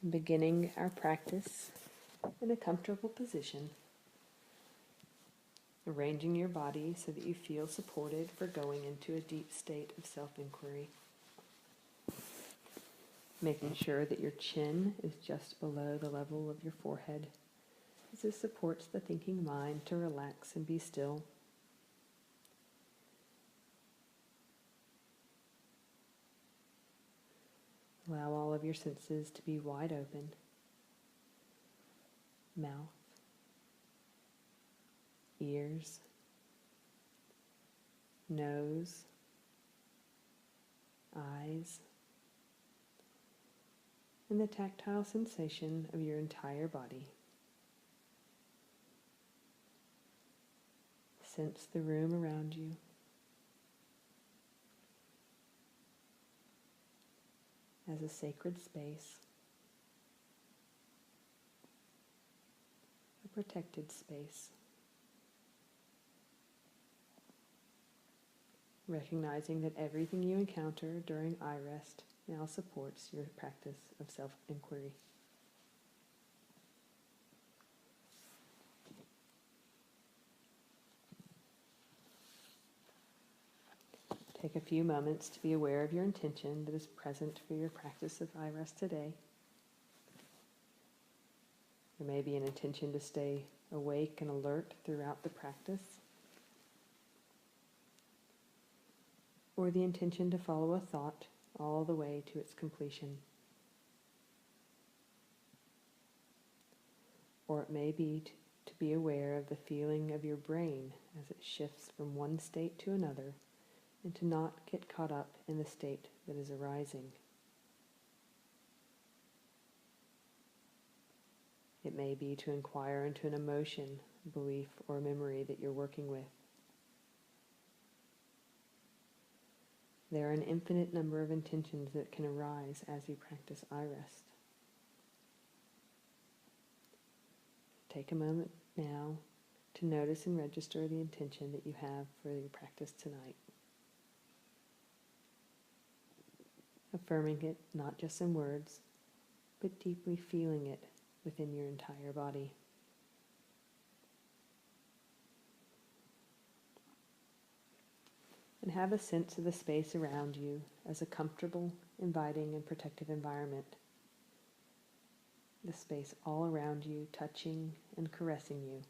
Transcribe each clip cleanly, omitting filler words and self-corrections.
Beginning our practice in a comfortable position, arranging your body so that you feel supported for going into a deep state of self-inquiry. Making sure that your chin is just below the level of your forehead, as this supports the thinking mind to relax and be still. Allow all of your senses to be wide open. Mouth, ears, nose, eyes, and the tactile sensation of your entire body. Sense the room around you. As a sacred space, a protected space. Recognizing that everything you encounter during eye rest now supports your practice of self-inquiry. Take a few moments to be aware of your intention that is present for your practice of eye rest today. There may be an intention to stay awake and alert throughout the practice, or the intention to follow a thought all the way to its completion. Or it may be to be aware of the feeling of your brain as it shifts from one state to another, and to not get caught up in the state that is arising. It may be to inquire into an emotion, belief, or memory that you're working with. There are an infinite number of intentions that can arise as you practice eye rest. Take a moment now to notice and register the intention that you have for your practice tonight. Affirming it not just in words, but deeply feeling it within your entire body. And have a sense of the space around you as a comfortable, inviting, and protective environment. The space all around you touching and caressing you.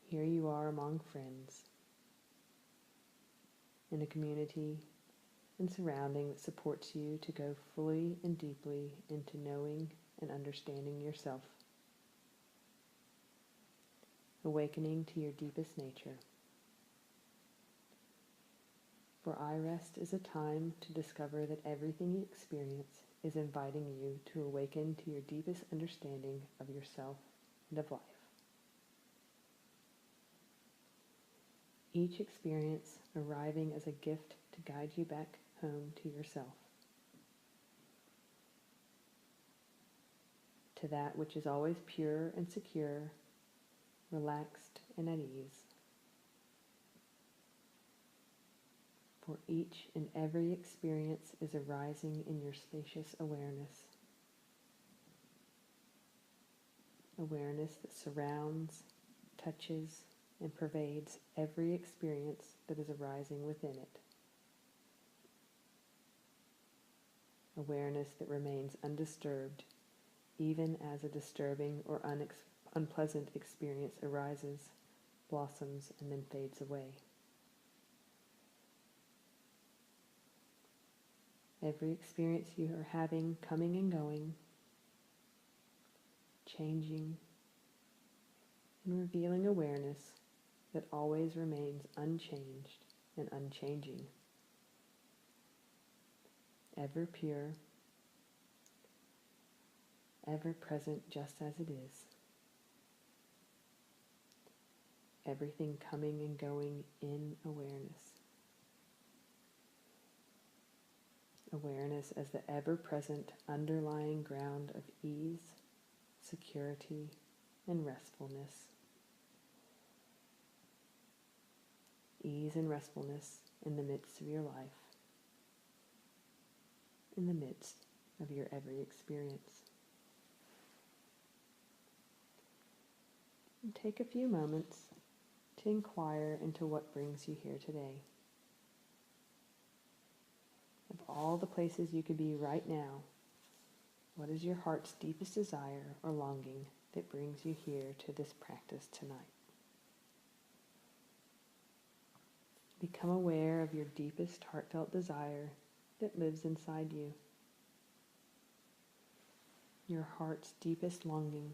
Here you are among friends, in a community and surrounding that supports you to go fully and deeply into knowing and understanding yourself. Awakening to your deepest nature. For eye rest is a time to discover that everything you experience is inviting you to awaken to your deepest understanding of yourself and of life. Each experience arriving as a gift to guide you back home to yourself, to that which is always pure and secure, relaxed and at ease. For each and every experience is arising in your spacious awareness. Awareness that surrounds, touches, and pervades every experience that is arising within it. Awareness that remains undisturbed, even as a disturbing or unpleasant experience arises, blossoms, and then fades away. Every experience you are having, coming and going, changing, and revealing awareness that always remains unchanged and unchanging. Ever pure, ever present just as it is. Everything coming and going in awareness. Awareness as the ever-present underlying ground of ease, security, and restfulness. Ease and restfulness in the midst of your life, in the midst of your every experience. And take a few moments to inquire into what brings you here today. Of all the places you could be right now, what is your heart's deepest desire or longing that brings you here to this practice tonight? Become aware of your deepest heartfelt desire that lives inside you. Your heart's deepest longing.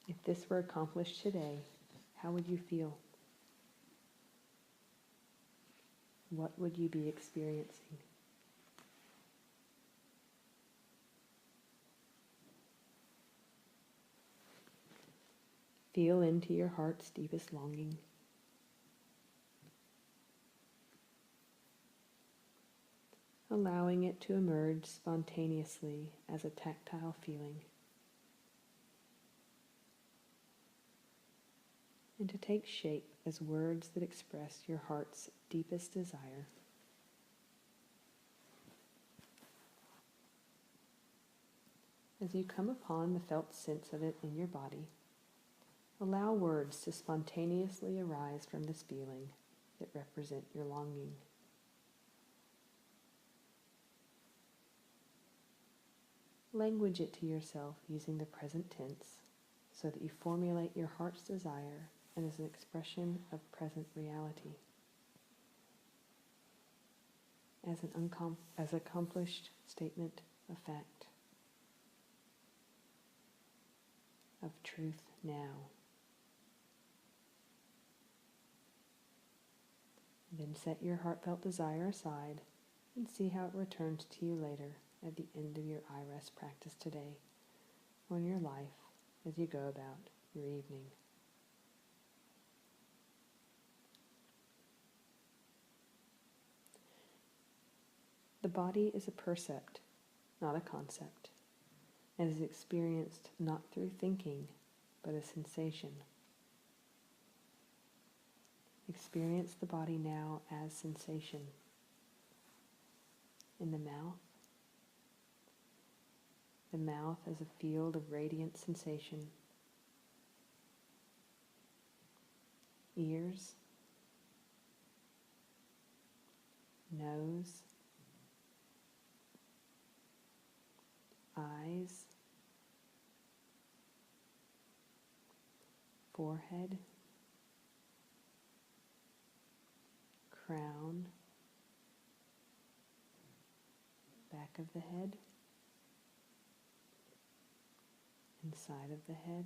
If this were accomplished today, how would you feel? What would you be experiencing? Feel into your heart's deepest longing. Allowing it to emerge spontaneously as a tactile feeling. And to take shape as words that express your heart's deepest desire. As you come upon the felt sense of it in your body, allow words to spontaneously arise from this feeling that represent your longing. Language it to yourself using the present tense so that you formulate your heart's desire and as an expression of present reality. As an accomplished statement of fact, of truth now. Then set your heartfelt desire aside and see how it returns to you later at the end of your I-Rest practice today or in your life as you go about your evening. The body is a percept, not a concept, and is experienced not through thinking, but a sensation. Experience the body now as sensation. In the mouth as a field of radiant sensation. Ears, nose, eyes, forehead, crown, back of the head, inside of the head,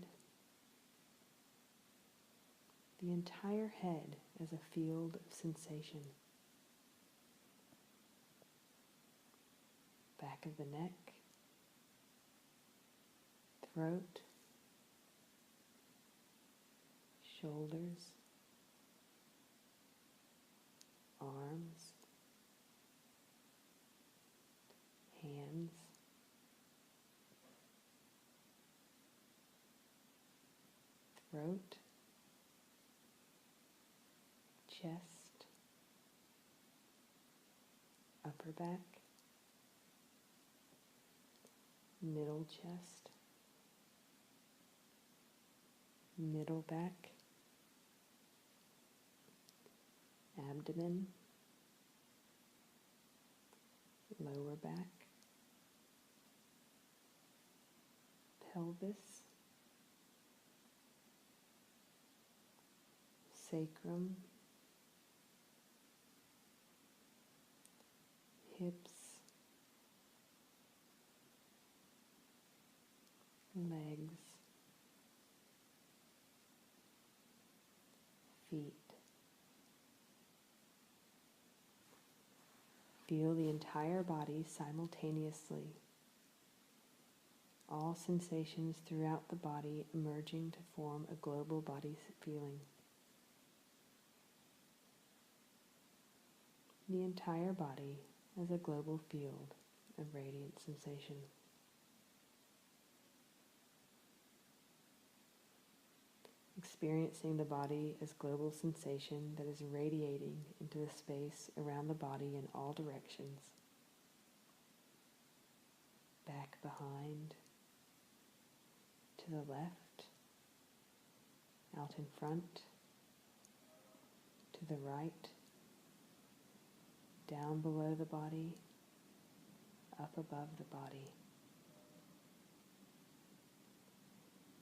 the entire head as a field of sensation, back of the neck, throat, shoulders, arms, hands, throat, chest, upper back, middle chest, middle back, abdomen, lower back, pelvis, sacrum, hips, legs, feet. Feel the entire body simultaneously. All sensations throughout the body emerging to form a global body feeling. The entire body as a global field of radiant sensation. experiencing the body as global sensation that is radiating into the space around the body in all directions. Back, behind, to the left, out in front, to the right, down below the body, up above the body.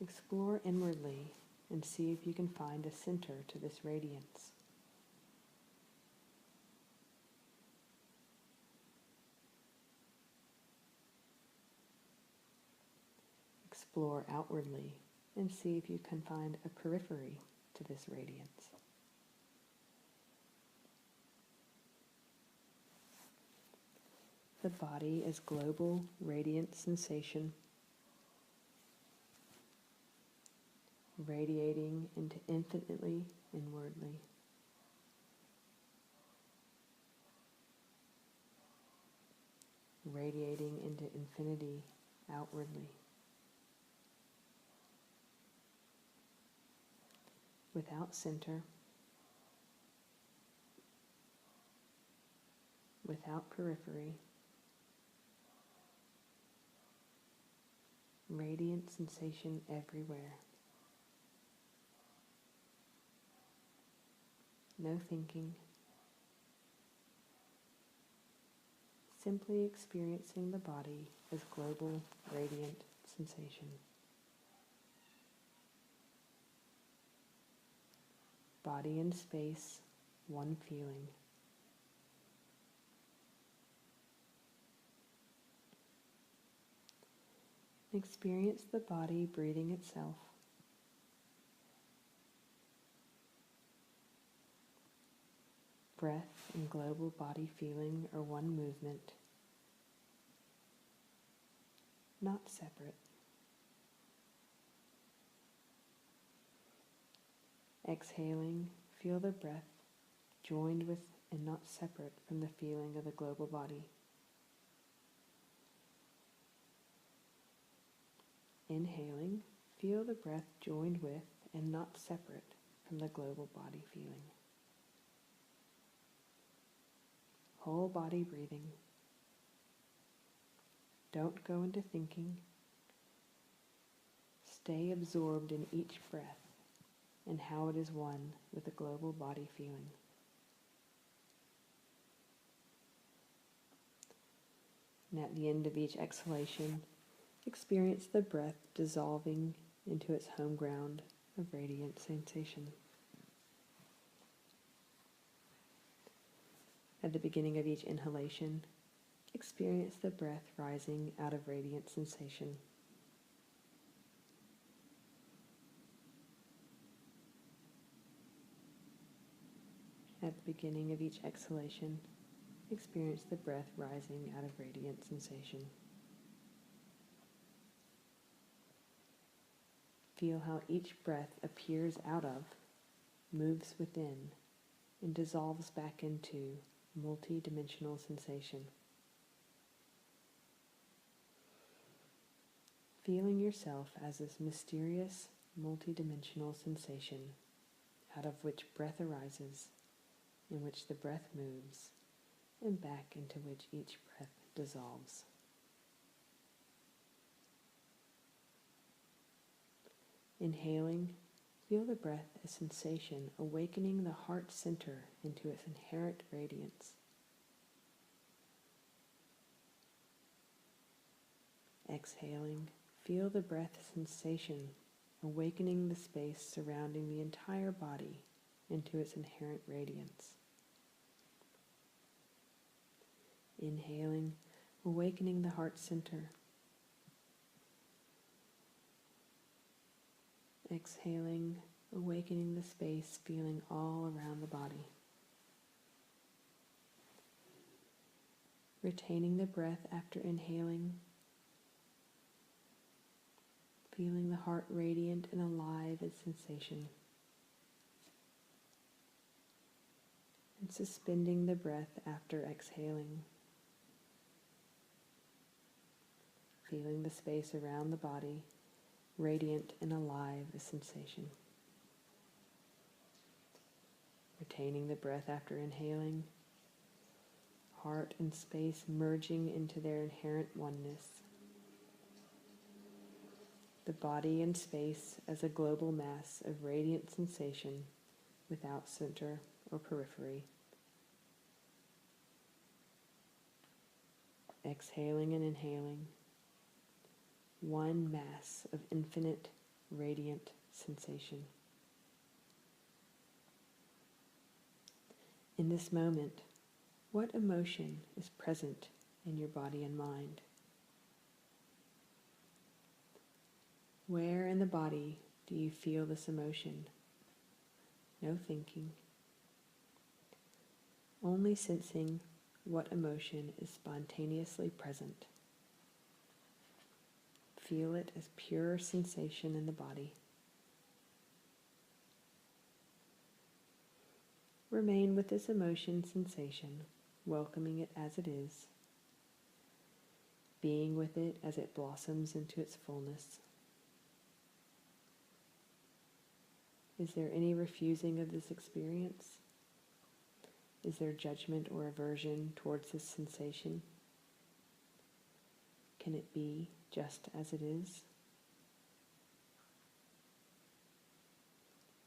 Explore inwardly and see if you can find a center to this radiance. Explore outwardly and see if you can find a periphery to this radiance. The body as global radiant sensation, radiating into infinitely inwardly. Radiating into infinity outwardly. Without center, without periphery, radiant sensation everywhere. No thinking, simply experiencing the body as global radiant sensation. Body and space, one feeling. Experience the body breathing itself. Breath and global body feeling are one movement, not separate. Exhaling, feel the breath joined with and not separate from the feeling of the global body. Inhaling, feel the breath joined with and not separate from the global body feeling. Whole body breathing. Don't go into thinking. Stay absorbed in each breath and how it is one with the global body feeling. And at the end of each exhalation, experience the breath dissolving into its home ground of radiant sensation. At the beginning of each inhalation, experience the breath rising out of radiant sensation. At the beginning of each exhalation, experience the breath rising out of radiant sensation. Feel how each breath appears out of, moves within, and dissolves back into multi-dimensional sensation. Feeling yourself as this mysterious, multi-dimensional sensation out of which breath arises, in which the breath moves, and back into which each breath dissolves. Inhaling, feel the breath as sensation awakening the heart center into its inherent radiance. Exhaling, feel the breath sensation awakening the space surrounding the entire body into its inherent radiance. Inhaling, awakening the heart center. Exhaling, awakening the space, feeling all around the body. Retaining the breath after inhaling, feeling the heart radiant and alive as sensation. And suspending the breath after exhaling, feeling the space around the body radiant and alive as sensation. retaining the breath after inhaling, heart and space merging into their inherent oneness, the body and space as a global mass of radiant sensation without center or periphery. Exhaling and inhaling, one mass of infinite radiant sensation. In this moment, what emotion is present in your body and mind? Where in the body do you feel this emotion? No thinking. Only sensing what emotion is spontaneously present. Feel it as pure sensation in the body. Remain with this emotion sensation, welcoming it as it is, being with it as it blossoms into its fullness. Is there any refusing of this experience? Is there judgment or aversion towards this sensation? Can it be just as it is?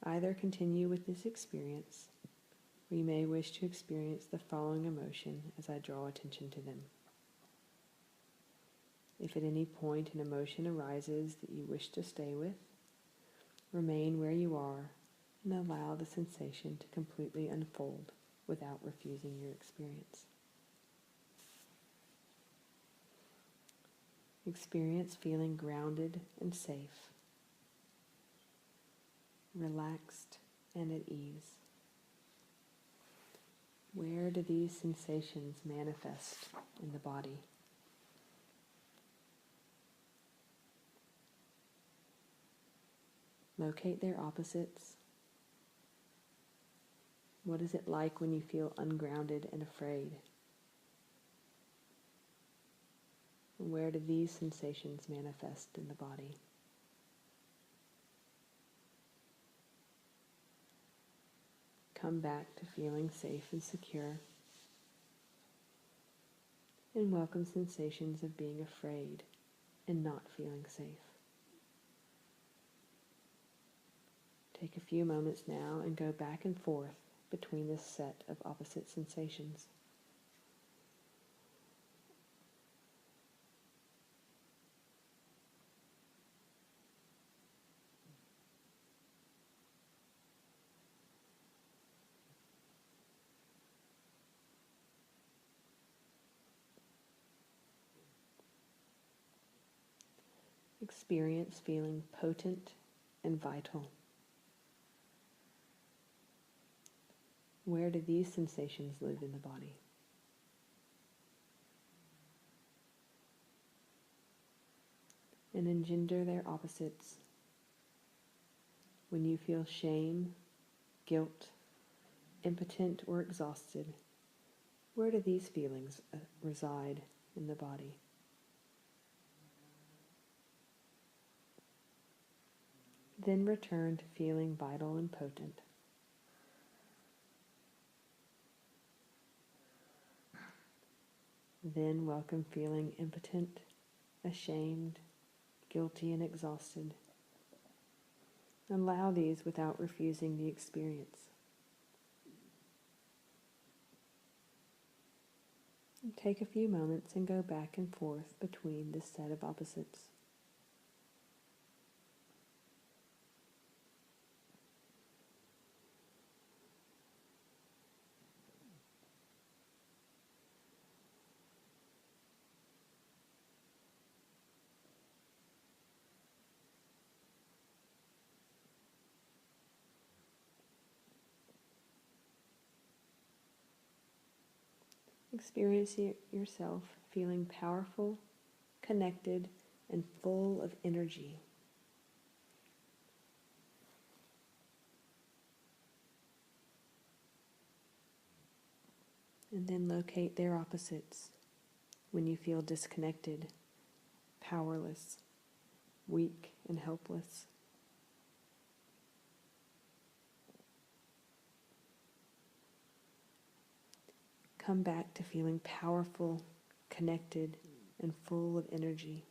Either continue with this experience, or you may wish to experience the following emotion as I draw attention to them. If at any point an emotion arises that you wish to stay with, remain where you are and allow the sensation to completely unfold without refusing your experience. Experience feeling grounded and safe, relaxed and at ease. Where do these sensations manifest in the body? Locate their opposites. What is it like when you feel ungrounded and afraid? And where do these sensations manifest in the body? Come back to feeling safe and secure, and welcome sensations of being afraid and not feeling safe. Take a few moments now and go back and forth between this set of opposite sensations. Experience feeling potent and vital. Where do these sensations live in the body? And engender their opposites. When you feel shame, guilt, impotent, or exhausted, where do these feelings reside in the body? Then return to feeling vital and potent. Then welcome feeling impotent, ashamed, guilty, and exhausted. Allow these without refusing the experience. And take a few moments and go back and forth between this set of opposites. Experience yourself feeling powerful, connected, and full of energy. And then locate their opposites when you feel disconnected, powerless, weak, and helpless. come back to feeling powerful, connected, and full of energy.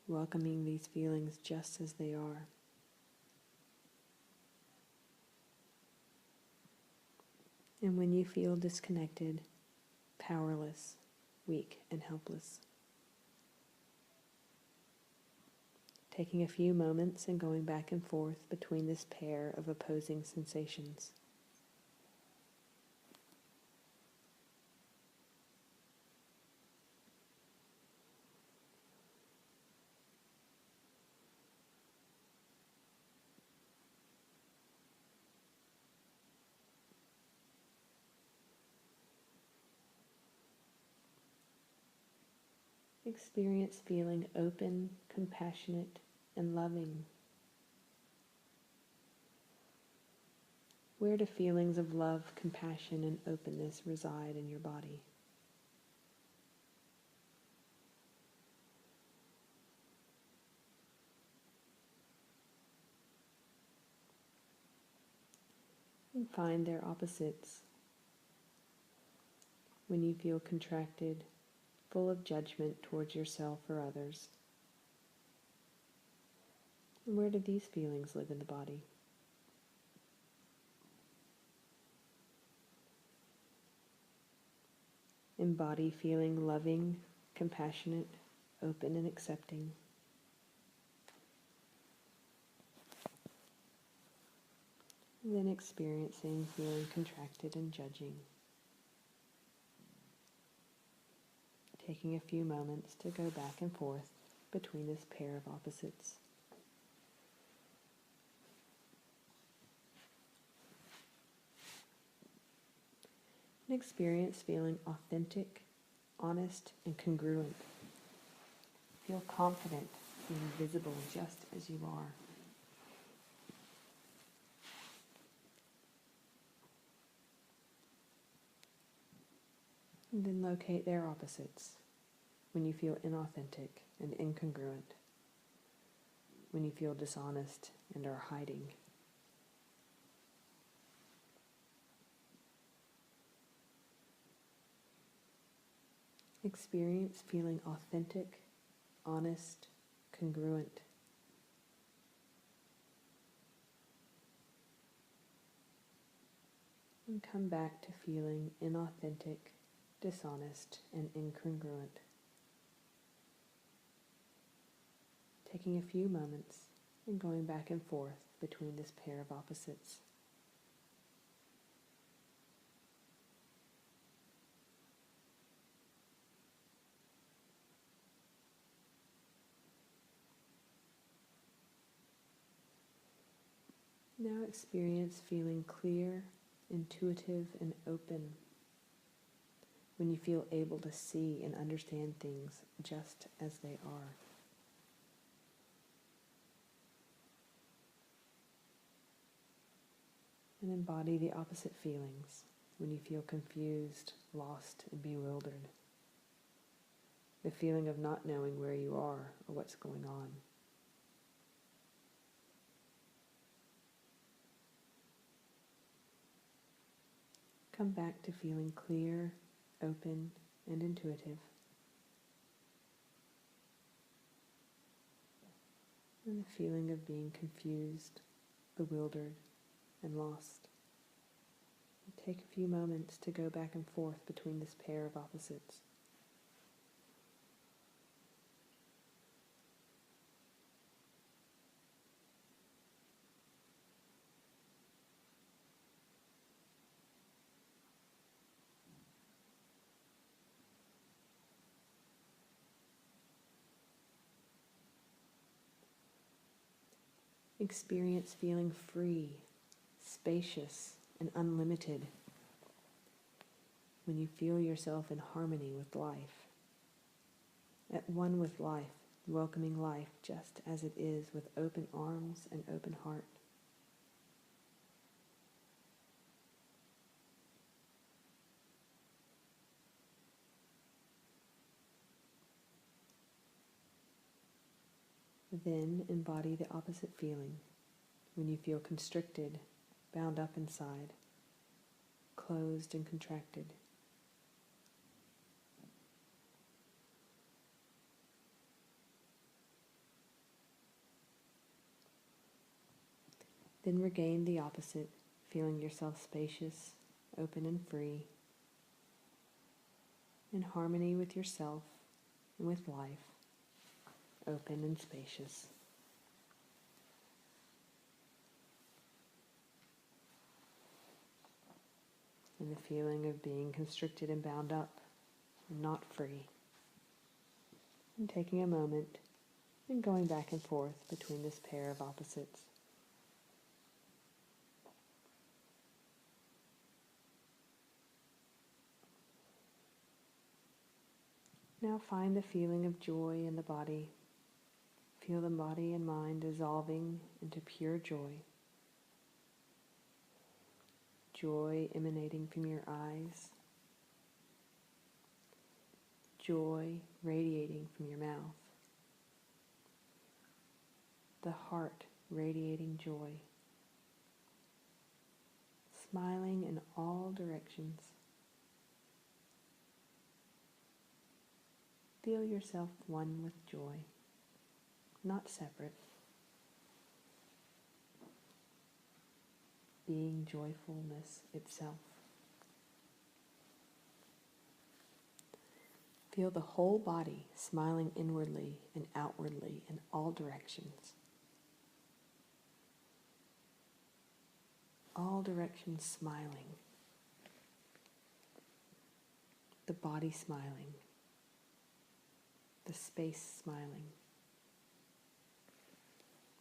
Welcoming these feelings just as they are. And when you feel disconnected, powerless, weak, and helpless, taking a few moments and going back and forth between this pair of opposing sensations. Experience feeling open, compassionate, and loving. Where do feelings of love, compassion, and openness reside in your body? And find their opposites. When you feel contracted, full of judgment towards yourself or others. And where do these feelings live in the body? Embody feeling loving, compassionate, open, and accepting. And then experiencing feeling contracted and judging. Taking a few moments to go back and forth between this pair of opposites. And experience feeling authentic, honest, and congruent. Feel confident being visible just as you are. And then locate their opposites when you feel inauthentic and incongruent, when you feel dishonest and are hiding. Experience feeling authentic, honest, congruent. And come back to feeling inauthentic, dishonest, and incongruent. Taking a few moments and going back and forth between this pair of opposites. Now experience feeling clear, intuitive, and open when you feel able to see and understand things just as they are. And embody the opposite feelings when you feel confused, lost, and bewildered. The feeling of not knowing where you are or what's going on. Come back to feeling clear, open, and intuitive. And the feeling of being confused, bewildered, and lost. And take a few moments to go back and forth between this pair of opposites. Experience feeling free, spacious, and unlimited when you feel yourself in harmony with life, at one with life, welcoming life just as it is with open arms and open heart. Then embody the opposite feeling when you feel constricted, bound up inside, closed and contracted. Then regain the opposite, feeling yourself spacious, open and free, in harmony with yourself and with life, open and spacious. And the feeling of being constricted and bound up and not free. And taking a moment and going back and forth between this pair of opposites. Now find the feeling of joy in the body. Feel the body and mind dissolving into pure joy. Joy emanating from your eyes. Joy radiating from your mouth. The heart radiating joy. Smiling in all directions. Feel yourself one with joy, not separate. Being joyfulness itself. Feel the whole body smiling inwardly and outwardly in all directions. All directions smiling. The body smiling. The space smiling.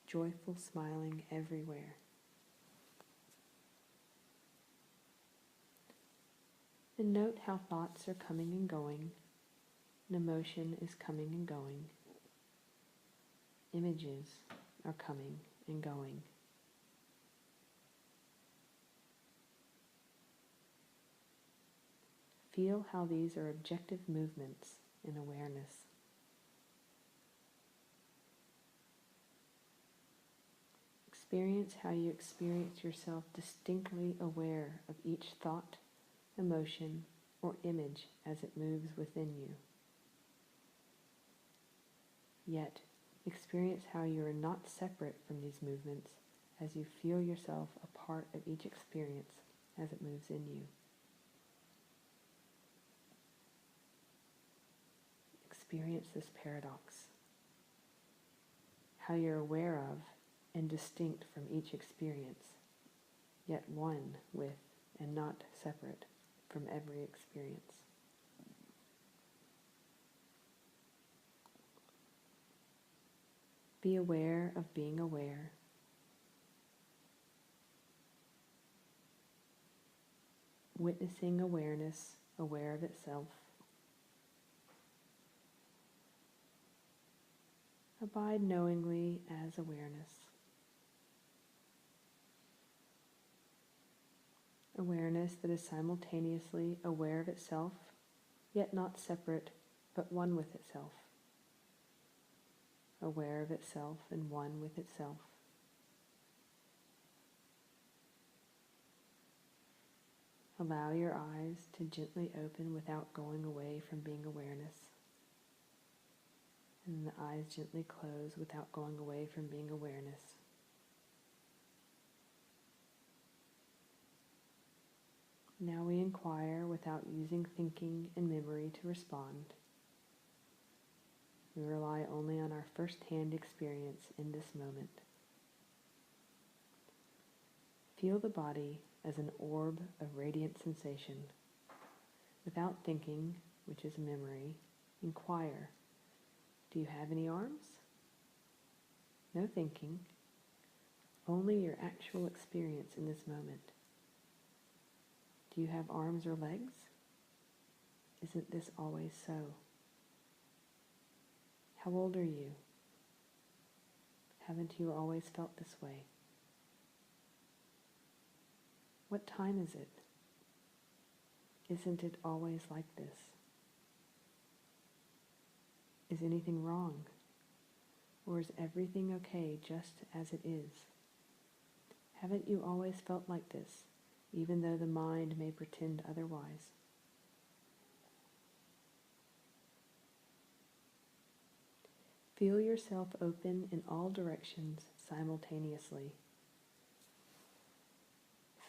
Joyful smiling everywhere. And note how thoughts are coming and going, and emotion is coming and going. Images are coming and going. Feel how these are objective movements in awareness. Experience how you experience yourself distinctly aware of each thought, emotion, or image as it moves within you. Yet, experience how you are not separate from these movements as you feel yourself a part of each experience as it moves in you. Experience this paradox. How you're aware of and distinct from each experience, yet one with and not separate from every experience. Be aware of being aware. Witnessing awareness, aware of itself. Abide knowingly as awareness. Awareness that is simultaneously aware of itself, yet not separate, but one with itself. Aware of itself and one with itself. Allow your eyes to gently open without going away from being awareness. And the eyes gently close without going away from being awareness. Now we inquire without using thinking and memory to respond. We rely only on our first-hand experience in this moment. Feel the body as an orb of radiant sensation. Without thinking, which is memory, inquire, do you have any arms? No thinking, only your actual experience in this moment. Do you have arms or legs? Isn't this always so? How old are you? Haven't you always felt this way? What time is it? Isn't it always like this? Is anything wrong? Or is everything okay just as it is? Haven't you always felt like this, even though the mind may pretend otherwise. Feel yourself open in all directions simultaneously.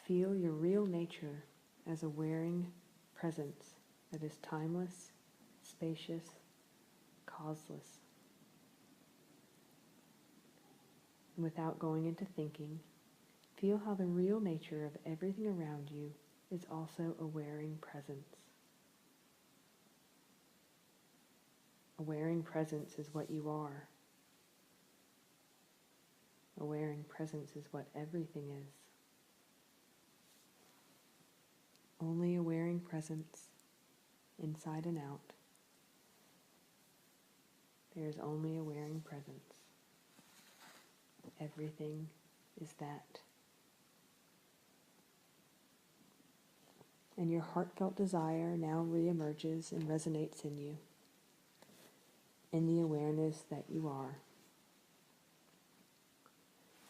Feel your real nature as a wearing presence that is timeless, spacious, causeless. And without going into thinking, feel how the real nature of everything around you is also a wearing presence. A wearing presence is what you are. A wearing presence is what everything is. Only a wearing presence, inside and out. There is only a wearing presence. Everything is that. And your heartfelt desire now reemerges and resonates in you, in the awareness that you are.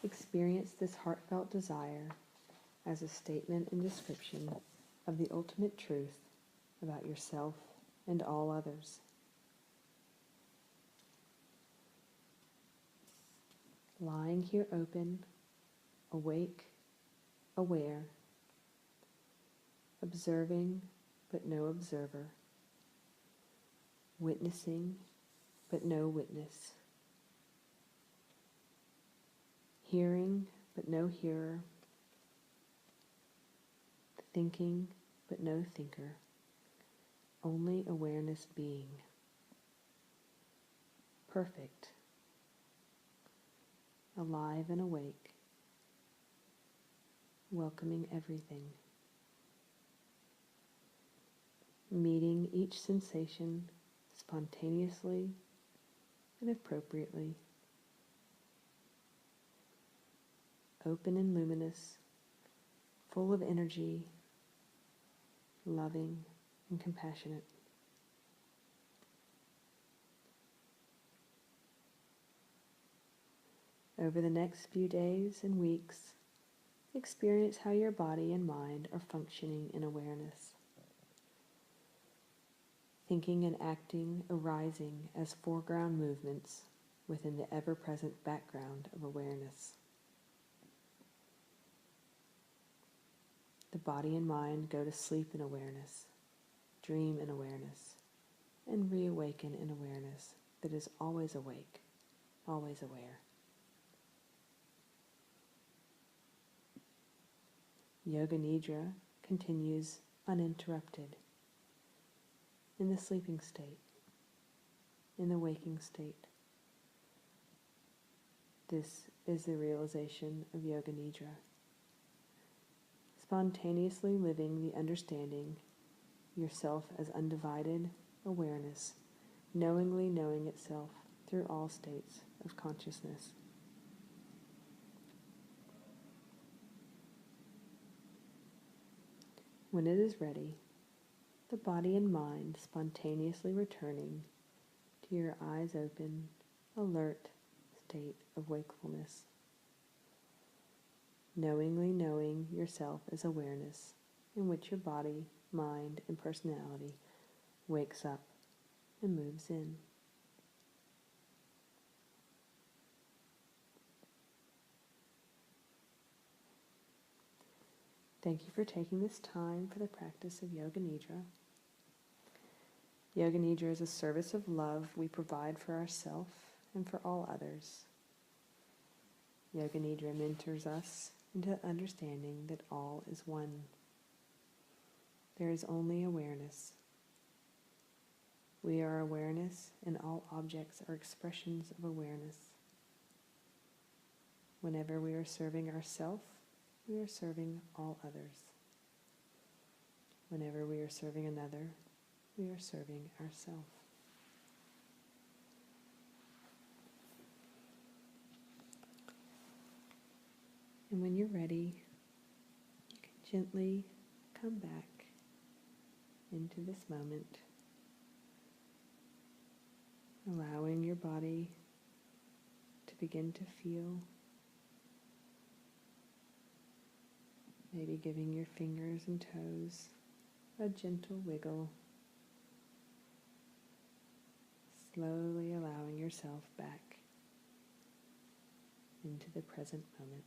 Experience this heartfelt desire as a statement and description of the ultimate truth about yourself and all others. Lying here open, awake, aware, observing but no observer, witnessing but no witness, hearing but no hearer, thinking but no thinker, only awareness being. Perfect, alive and awake, welcoming everything, meeting each sensation spontaneously and appropriately, open and luminous, full of energy, loving and compassionate. Over the next few days and weeks, experience how your body and mind are functioning in awareness. Thinking and acting arising as foreground movements within the ever-present background of awareness. The body and mind go to sleep in awareness, dream in awareness, and reawaken in awareness that is always awake, always aware. Yoga Nidra continues uninterrupted in the sleeping state, in the waking state. This is the realization of Yoga Nidra. Spontaneously living the understanding yourself as undivided awareness, knowingly knowing itself through all states of consciousness. When it is ready, the body and mind spontaneously returning to your eyes open, alert state of wakefulness. Knowingly knowing yourself as awareness in which your body, mind, and personality wakes up and moves in. Thank you for taking this time for the practice of Yoga Nidra. Yoga Nidra is a service of love we provide for ourselves and for all others. Yoga Nidra mentors us into understanding that all is one. There is only awareness. We are awareness, and all objects are expressions of awareness. Whenever we are serving ourselves, we are serving all others. Whenever we are serving another, we are serving ourselves. And when you're ready, you can gently come back into this moment, allowing your body to begin to feel Maybe giving your fingers and toes a gentle wiggle, slowly allowing yourself back into the present moment.